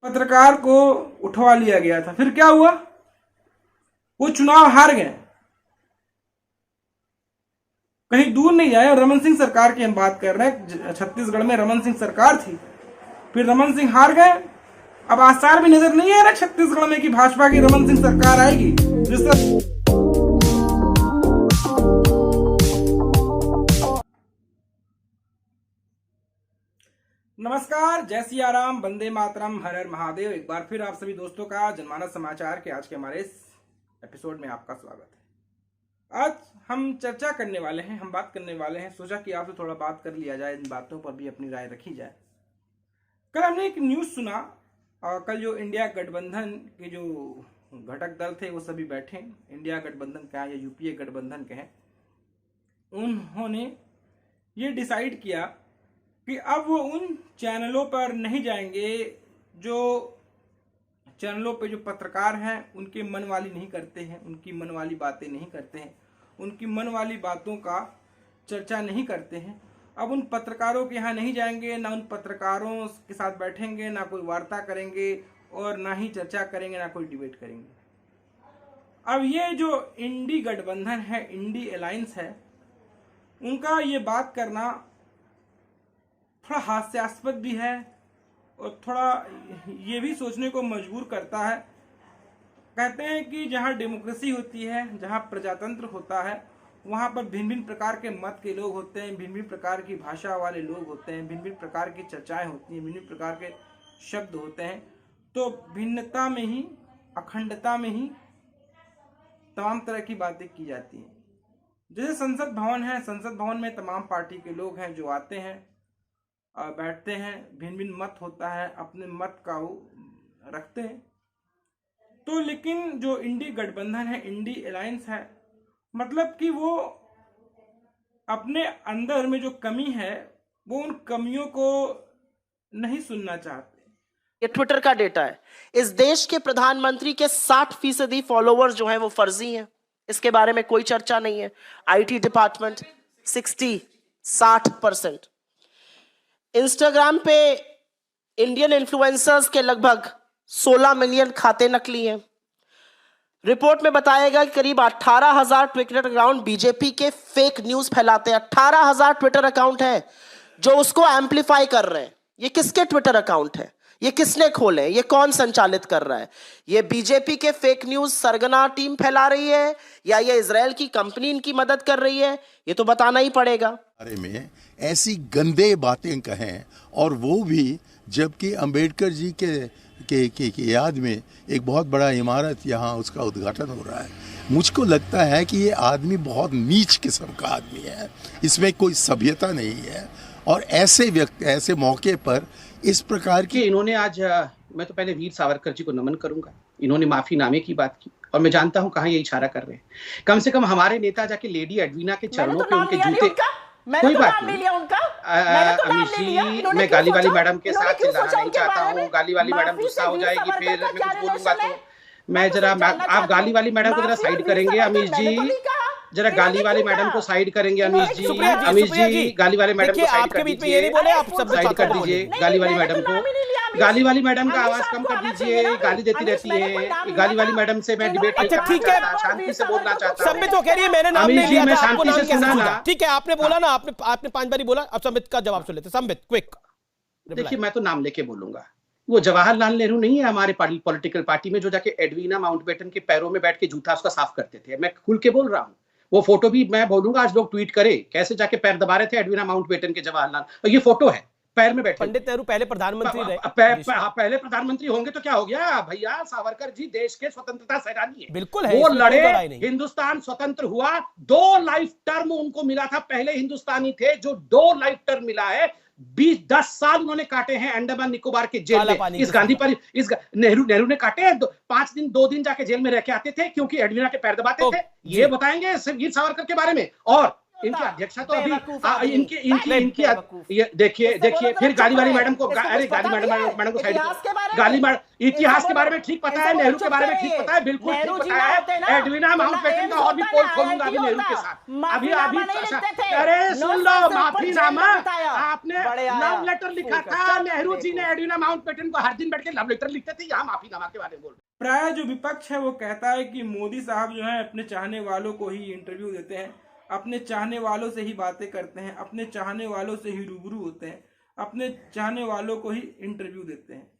पत्रकार को उठवा लिया गया था। फिर क्या हुआ? वो चुनाव हार गए। कहीं दूर नहीं जाए, रमन सिंह सरकार की हम बात कर रहे हैं। छत्तीसगढ़ में रमन सिंह सरकार थी, फिर रमन सिंह हार गए। अब आसार भी नजर नहीं आ रहा छत्तीसगढ़ में कि भाजपा की रमन सिंह सरकार आएगी। नमस्कार, जय सिया राम, वंदे मातरम, हर हर महादेव। एक बार फिर आप सभी दोस्तों का जनमानस समाचार के आज के हमारे इस एपिसोड में आपका स्वागत है। आज हम चर्चा करने वाले हैं, हम बात करने वाले हैं, सोचा कि आपसे थोड़ा बात कर लिया जाए, इन बातों पर भी अपनी राय रखी जाए। कल हमने एक न्यूज़ सुना, कल जो इंडिया गठबंधन के जो घटक दल थे वो सभी बैठे, इंडिया गठबंधन कहें या यूपीए गठबंधन कहें, उन्होंने ये डिसाइड किया कि अब वो उन चैनलों पर नहीं जाएंगे जो चैनलों पे जो पत्रकार हैं उनके मन वाली नहीं करते हैं, उनकी मन वाली बातें नहीं करते हैं, उनकी मन वाली बातों का चर्चा नहीं करते हैं। अब उन पत्रकारों के यहाँ नहीं जाएंगे, ना उन पत्रकारों के साथ बैठेंगे, ना कोई वार्ता करेंगे और ना ही चर्चा करेंगे, ना कोई डिबेट करेंगे। अब ये जो इंडी गठबंधन है, इंडी अलायंस है, उनका ये बात करना थोड़ा हास्यास्पद भी है और थोड़ा ये भी सोचने को मजबूर करता है। कहते हैं कि जहाँ डेमोक्रेसी होती है, जहाँ प्रजातंत्र होता है, वहाँ पर भिन्न भिन्न प्रकार के मत के लोग होते हैं, भिन्न भिन्न प्रकार की भाषा वाले लोग होते हैं, भिन्न भिन्न प्रकार की चर्चाएं होती हैं, भिन्न भिन्न प्रकार के शब्द होते हैं। तो भिन्नता में ही, अखंडता में ही तमाम तरह की बातें की जाती हैं। जैसे संसद भवन है, संसद भवन में तमाम पार्टी के लोग हैं जो आते हैं, बैठते हैं, भिन्न भिन्न मत होता है, अपने मत का वो रखते हैं। तो लेकिन जो इंडी गठबंधन है, इंडी अलायंस है, मतलब कि वो अपने अंदर में जो कमी है वो उन कमियों को नहीं सुनना चाहते। ये ट्विटर का डेटा है। इस देश के प्रधानमंत्री के 60% फॉलोवर्स जो हैं वो फर्जी हैं, इसके बारे में कोई चर्चा नहीं है। आईटी डिपार्टमेंट 60% इंस्टाग्राम पे इंडियन इन्फ्लुएंसर्स के लगभग 16 मिलियन खाते नकली हैं। रिपोर्ट में बताया गया कि करीब 18,000 ट्विटर अकाउंट बीजेपी के फेक न्यूज फैलाते हैं। 18,000 ट्विटर अकाउंट हैं जो उसको एम्पलीफाई कर रहे हैं। ये किसके ट्विटर अकाउंट है? ये किसने खोले? ये कौन संचालित कर रहा है? ये बीजेपी के फेक न्यूज सरगना टीम फैला रही है या ये इजराइल की कंपनी इनकी मदद कर रही है? ये तो बताना ही पड़ेगा। बारे में ऐसी गंदे बातें कहें, और वो भी जबकि अंबेडकर जी के याद में एक बहुत बड़ा इमारत यहाँ उसका उद्घाटन हो रहा है। मुझको लगता है कि ये आदमी बहुत नीच किस्म का आदमी है, इसमें कोई सभ्यता नहीं है। और ऐसे व्यक्ति ऐसे मौके पर इस प्रकार की इन्होंने आज मैं तो पहले वीर सावरकर जी को नमन करूंगा। इन्होंने माफीनामे की बात की और मैं जानता हूं कहां ये इशारा कर रहे हैं। कम से कम हमारे नेता जाके लेडी एडवीना के चरणों पे उनके जूते, कोई बात नहीं। अमित जी, मैं गाली वाली मैडम के साथ चिल्लाना नहीं चाहता हूँ। गाली वाली मैडम गुस्सा हो जाएगी, फिर मैं कुछ बोलूंगा तो मैं जरा, आप गाली वाली मैडम को जरा साइड करेंगे अमित जी, जरा गाली वाली मैडम को साइड करेंगे अमीश जी। अमीश जी, गाली वाली मैडम को साइड कर दीजिए, साइड कर दीजिए गाली वाली मैडम को। गाली वाली मैडम का आवाज कम कर दीजिए, गाली देती रहती है। गाली वाली मैडम से मैं डिबेट नहीं करना चाहता, शांति से बोलना चाहता हूं। संबित तो कह रही है मैंने नाम नहीं लिया था, आपको नाम कैसे सुना? ठीक है, आपने बोला ना, आपने 5 बारी बोला। अब संबित का जवाब सुन लेते। संबित क्विक। देखिए, मैं तो नाम लेके बोलूंगा। वो जवाहरलाल नेहरू नहीं है हमारे पॉलिटिकल पार्टी में, जो जाके एडवीना माउंटबेटन के पैरों में बैठ के जूता उसका साफ करते थे। मैं खुल के बोल रहा हूँ। वो फोटो भी मैं बोलूंगा, आज लोग ट्वीट करे कैसे जाके पैर दबा रहे थे एडवीना माउंटबेटन के जवाहरलाल, और ये फोटो है पैर में बैठे। पंडित नेहरू पहले प्रधानमंत्री रहे। पहले प्रधानमंत्री होंगे तो क्या हो गया भैया? सावरकर जी देश के स्वतंत्रता सेनानी है, बिल्कुल है, वो लड़े, हिंदुस्तान स्वतंत्र हुआ। 2 लाइफ टर्म उनको मिला था, पहले हिंदुस्तानी थे जो 2 लाइफ टर्म मिला है। 10 साल उन्होंने काटे हैं अंडमान निकोबार के जेल में। इस गांधी पर इस नेहरू ने काटे हैं। 5 दिन 2 दिन जाके जेल में रह के आते थे क्योंकि एडवीना के पैर दबाते थे। ये बताएंगे वीर सावरकर के बारे में। और इनकी अध्यक्षा तो अभी बेवकूफ आदमी। इनकी इनकी इनकी बेवकूफ। ये देखिए इससे बोलो देखिए तो फिर चुप गाली वाली रहे। मैडम को इसको अरे कुछ गाली पता नहीं है मैडम को साइड इतिहास के बारे में। गाली इतिहास के इससे बारे बोलो- में ठीक पता इससे है, बोलो नेहरू के चुप बारे में रहिए। ठीक पता है, बिल्कुल ठीक नेहरू जी पता ना है। होते ना, एडविना तो माउंटबेटन एम्स का और भी होता पोल ना, खोलूंगा अभी IIT नेहरू के होता। साथ। अभी माफीनामा नहीं लिखते थे। अरे नो सुन लो, सेंस ऊपर माफीनामा जेल में बिताया। आपने बड़े आया, लव लेटर लिखा फूल का। था, चल नेहरू जी ने बेवकूफ। एडविना माउंटबेटन को हर दिन बैठ के लव लेटर लिखते थे, यहाँ माफीनामा के बारे में बोल। प्राय जो विपक्ष है वो कहता है कि मोदी साहब जो है अपने चाहने वालों को ही इंटरव्यू देते हैं, अपने चाहने वालों से ही बातें करते हैं, अपने चाहने वालों से ही रूबरू होते हैं, अपने चाहने वालों को ही इंटरव्यू देते हैं।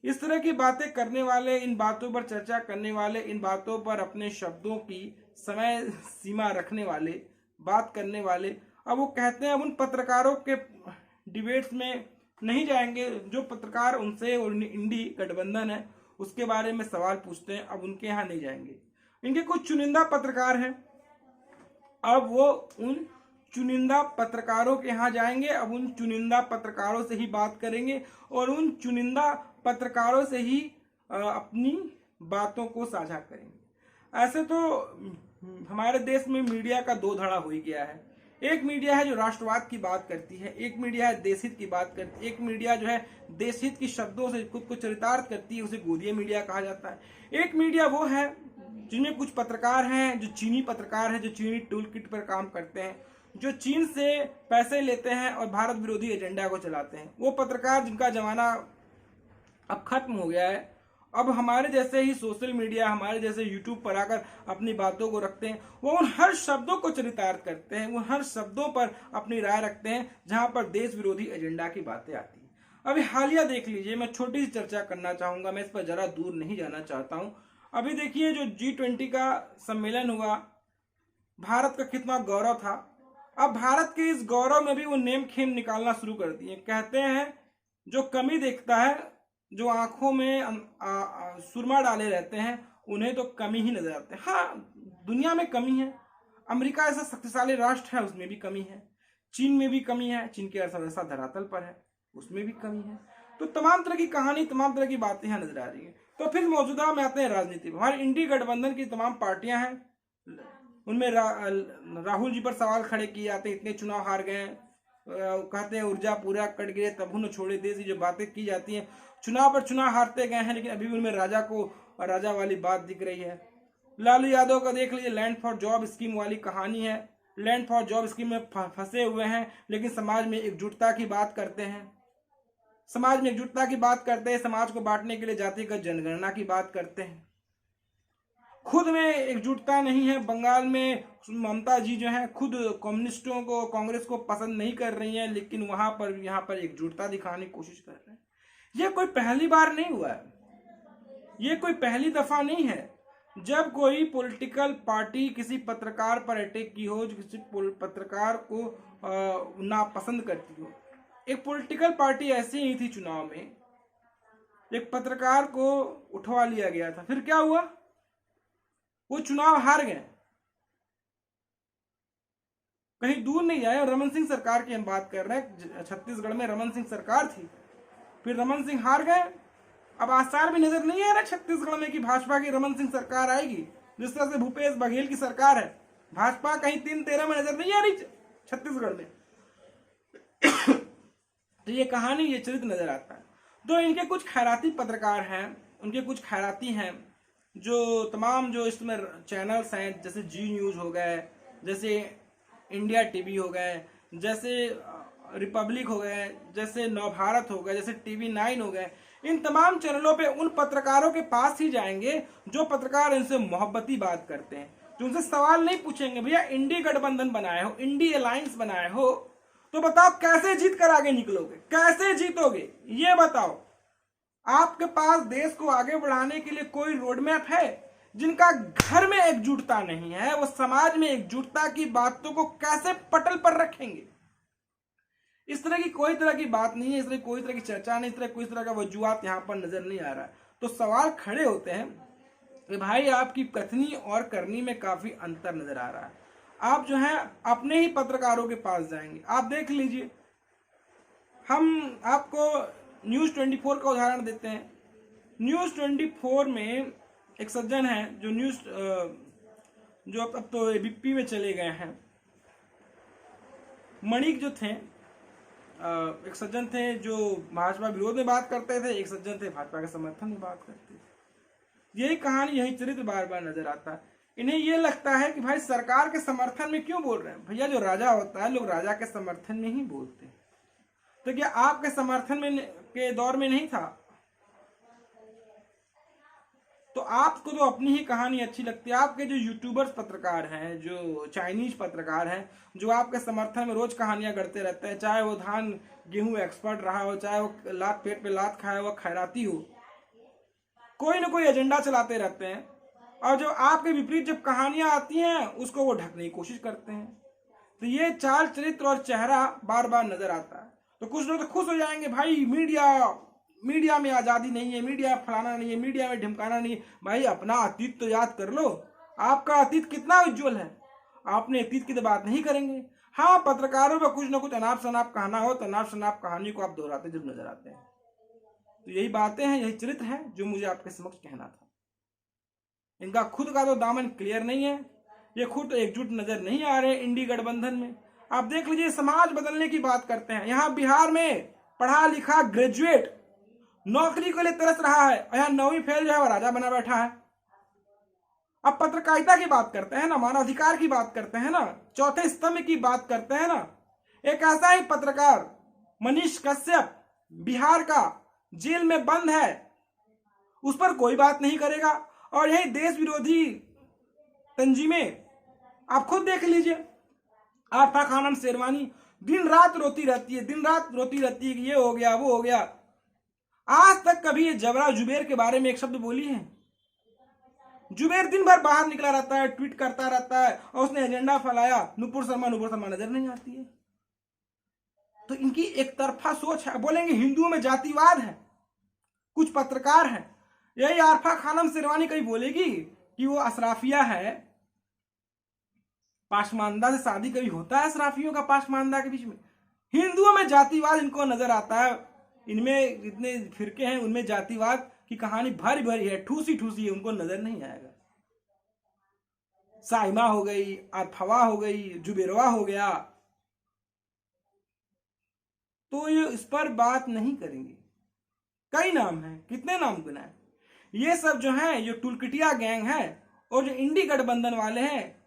इस तरह की बातें करने वाले, इन बातों पर चर्चा करने वाले, इन बातों पर अपने शब्दों की समय सीमा रखने वाले, बात करने वाले, अब वो कहते हैं अब उन पत्रकारों के डिबेट्स में नहीं जाएंगे जो पत्रकार उनसे और इंडी गठबंधन है उसके बारे में सवाल पूछते हैं, अब उनके यहाँ नहीं जाएंगे। इनके कुछ चुनिंदा पत्रकार हैं, अब वो उन चुनिंदा पत्रकारों के यहाँ जाएंगे, अब उन चुनिंदा पत्रकारों से ही बात करेंगे और उन चुनिंदा पत्रकारों से ही अपनी बातों को साझा करेंगे। ऐसे तो हमारे देश में मीडिया का दो धड़ा हो ही गया है। एक मीडिया है जो राष्ट्रवाद की बात करती है, एक मीडिया है देशहित की बात करती है, एक मीडिया जो है देशहित की शब्दों से खुद को चरितार्थ करती है, उसे गोदिया मीडिया कहा जाता है। एक मीडिया वो है जिनमें कुछ पत्रकार हैं जो चीनी पत्रकार हैं, जो चीनी टूल किट पर काम करते हैं, जो चीन से पैसे लेते हैं और भारत विरोधी एजेंडा को चलाते हैं। वो पत्रकार जिनका जमाना अब खत्म हो गया है। अब हमारे जैसे ही सोशल मीडिया, हमारे जैसे यूट्यूब पर आकर अपनी बातों को रखते हैं, वो उन हर शब्दों को चरितार्थ करते हैं, वो हर शब्दों पर अपनी राय रखते हैं जहां पर देश विरोधी एजेंडा की बातें आती हैं। अभी हालिया देख लीजिए, मैं छोटी सी चर्चा करना चाहूंगा, मैं इस पर जरा दूर नहीं जाना चाहता हूं। अभी देखिए जो G20 का सम्मेलन हुआ, भारत का कितना गौरव था। अब भारत के इस गौरव में भी वो नेम खेम निकालना शुरू कर दिए। कहते हैं जो कमी देखता है, जो आंखों में सुरमा डाले रहते हैं, उन्हें तो कमी ही नजर आते हैं। हाँ, दुनिया में कमी है। अमेरिका ऐसा शक्तिशाली राष्ट्र है, उसमें भी कमी है। चीन में भी कमी है, चीन की अर्थव्यवस्था धरातल पर है, उसमें भी कमी है। तो तमाम तरह की कहानी, तमाम तरह की बातें यहाँ नजर आ रही है। तो फिर मौजूदा में आते हैं राजनीति में। हमारी इंडी गठबंधन की तमाम पार्टियां हैं, उनमें राहुल जी पर सवाल खड़े किए जाते हैं, इतने चुनाव हार गए, कहते हैं ऊर्जा पूरा कट गए तब न छोड़े देश, जो बातें की जाती हैं। चुनाव पर चुनाव हारते गए हैं, लेकिन अभी भी उनमें राजा वाली बात दिख रही है। लालू यादव का देख लीजिए, लैंड फॉर जॉब स्कीम वाली कहानी है। लैंड फॉर जॉब स्कीम में फंसे हुए हैं, लेकिन समाज में एकजुटता की बात करते हैं, समाज में एकजुटता की बात करते हैं, समाज को बांटने के लिए जातिगत जनगणना की बात करते हैं। खुद में एकजुटता नहीं है। बंगाल में ममता जी जो है खुद कम्युनिस्टों को, कांग्रेस को पसंद नहीं कर रही है, लेकिन यहाँ पर एकजुटता दिखाने की कोशिश कर रहे हैं। ये कोई पहली बार नहीं हुआ है, ये कोई पहली दफा नहीं है जब कोई पॉलिटिकल पार्टी किसी पत्रकार पर अटैक की हो, जो किसी पत्रकार को नापसंद करती हो। एक पॉलिटिकल पार्टी ऐसी ही थी, चुनाव में एक पत्रकार को उठवा लिया गया था, फिर क्या हुआ, वो चुनाव हार गए। कहीं दूर नहीं जाए, रमन सिंह सरकार की हम बात कर रहे हैं। छत्तीसगढ़ में रमन सिंह सरकार थी, फिर रमन सिंह हार गए। अब आसार भी नजर नहीं आ रहा छत्तीसगढ़ में कि भाजपा की रमन सिंह सरकार आएगी। जिस तरह से भूपेश बघेल की सरकार है, भाजपा कहीं 3-13 में नजर नहीं आ रही छत्तीसगढ़ में। तो ये कहानी, ये चरित्र नजर आता है। तो इनके कुछ खैराती पत्रकार हैं, उनके कुछ खैराती हैं, जो तमाम जो इसमें चैनल्स हैं, जैसे जी न्यूज हो गए, जैसे इंडिया टीवी हो गए, जैसे रिपब्लिक हो गए, जैसे नवभारत हो गए, जैसे TV9 हो गए, इन तमाम चैनलों पे उन पत्रकारों के पास ही जाएंगे जो पत्रकार इनसे मोहब्बती बात करते हैं, जो उनसे सवाल नहीं पूछेंगे, भैया इंडी गठबंधन बनाए हो, इंडी अलायंस बनाए हो, तो बताओ कैसे जीत कर आगे निकलोगे, कैसे जीतोगे, ये बताओ। आपके पास देश को आगे बढ़ाने के लिए कोई रोड मैप है? जिनका घर में एकजुटता नहीं है, वो समाज में एकजुटता की बातों को कैसे पटल पर रखेंगे? इस तरह की कोई तरह की बात नहीं है, इस तरह कोई तरह की चर्चा नहीं, इस तरह कोई तरह का वजूहात यहाँ पर नजर नहीं आ रहा है। तो सवाल खड़े होते हैं कि भाई आपकी कथनी और करनी में काफी अंतर नजर आ रहा है। आप जो है अपने ही पत्रकारों के पास जाएंगे। आप देख लीजिए, हम आपको न्यूज 24 का उदाहरण देते हैं। न्यूज 24 में एक सज्जन है जो न्यूज जो अब तो एबीपी में चले गए हैं, मणिक जो थे, एक सज्जन थे जो भाजपा विरोध में बात करते थे, एक सज्जन थे भाजपा के समर्थन में बात करते थे। यही कहानी, यही चरित्र बार बार नजर आता है। इन्हें ये लगता है कि भाई सरकार के समर्थन में क्यों बोल रहे हैं। भैया जो राजा होता है, लोग राजा के समर्थन में ही बोलते हैं। तो क्या आपके समर्थन में के दौर में नहीं था? तो आपको तो अपनी ही कहानी अच्छी लगती है। आपके जो यूट्यूबर्स पत्रकार हैं, जो चाइनीज पत्रकार हैं, जो आपके समर्थन में रोज कहानियां गढ़ते रहते हैं, चाहे वो धान गेहूं एक्सपर्ट रहा हो, चाहे वो लात पेट पे लात खाया हुआ खैराती हो, कोई ना कोई एजेंडा चलाते रहते हैं। और जो आपके विपरीत जब कहानियां आती हैं उसको वो ढकने की कोशिश करते हैं। तो ये चाल चरित्र और चेहरा बार बार नजर आता है। तो कुछ लोग तो खुश हो जाएंगे, भाई मीडिया में आजादी नहीं है, मीडिया फलाना नहीं है, मीडिया में ढिमकाना नहीं है। भाई अपना अतीत तो याद कर लो। आपका अतीत कितना उज्जवल है, आपने अतीत की तो बात नहीं करेंगे। हाँ, पत्रकारों पर कुछ ना कुछ अनाप शनाप कहना हो तो अनाप शनाप कहानी को आप दोहराते जरूर नजर आते हैं। तो यही बातें हैं, यही चरित्र है जो मुझे आपके समक्ष कहना था। इनका खुद का तो दामन क्लियर नहीं है, ये खुद एकजुट नजर नहीं आ रहे इंडी गठबंधन में। आप देख लीजिए, समाज बदलने की बात करते हैं। यहाँ बिहार में पढ़ा लिखा ग्रेजुएट नौकरी के लिए तरस रहा है, यहाँ 9वीं फेल जो है वो राजा बना बैठा है। अब पत्रकारिता की बात करते हैं ना, मानवाधिकार की बात करते हैं ना, चौथे स्तंभ की बात करते हैं ना, एक ऐसा ही पत्रकार मनीष कश्यप बिहार का जेल में बंद है, उस पर कोई बात नहीं करेगा। और यही देश विरोधी तंजीमें आप खुद देख लीजिए। आरफा खानम शेरवानी दिन रात रोती रहती है, दिन रात रोती रहती है कि ये हो गया वो हो गया। आज तक कभी ये जबरा जुबेर के बारे में एक शब्द बोली है? जुबेर दिन भर बाहर निकला रहता है, ट्वीट करता रहता है, और उसने एजेंडा फैलाया। नुपुर शर्मा नजर नहीं आती है। तो इनकी एक तरफा सोच है। बोलेंगे हिंदुओं में जातिवाद है, कुछ पत्रकार हैं। यही आरफा खानम शेरवानी कहीं बोलेगी कि वो अशराफिया है, पाशमानदा से शादी कभी होता है अशराफियों का पाशमानदा के बीच में? हिंदुओं में जातिवाद इनको नजर आता है। इनमें जितने फिरके हैं उनमें जातिवाद की कहानी भरी भरी है, ठूसी ठूसी है, उनको नजर नहीं आएगा। साइमा हो गई, अरफवा हो गई, जुबेरवा हो गया, तो ये इस पर बात नहीं करेंगे। कई नाम हैं, कितने नाम गिनाए। ये सब जो है, ये टुलकिटिया गैंग है, और जो इंडी गठबंधन वाले हैं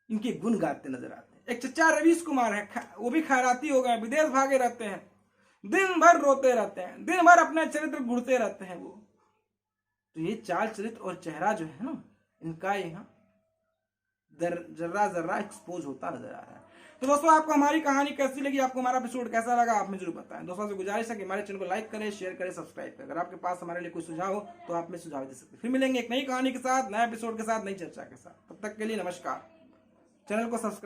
इनके गुण गाते नजर आते हैं। एक चचा रवीश कुमार है, वो भी खैराती हो गए, विदेश भागे रहते हैं, दिन भर रोते रहते हैं, दिन भर अपने चरित्र गुड़ते रहते हैं वो। तो ये चाल चरित्र और चेहरा जो है ना, इनका यहाँ जर्रा जर्रा एक्सपोज होता नजर आ रहा है। तो दोस्तों, आपको हमारी कहानी कैसी लगी, आपको हमारा एपिसोड कैसा लगा, आप मुझे जरूर बताएं। दोस्तों से गुजारिश है कि हमारे चैनल को लाइक करें, शेयर करें, सब्सक्राइब करें। अगर आपके पास हमारे लिए कोई सुझाव हो तो आप में सुझाव दे सकते हैं। फिर मिलेंगे एक नई कहानी के साथ, नए एपिसोड के साथ, नई चर्चा के साथ। तब तक के लिए नमस्कार। चैनल को सब्सक्राइब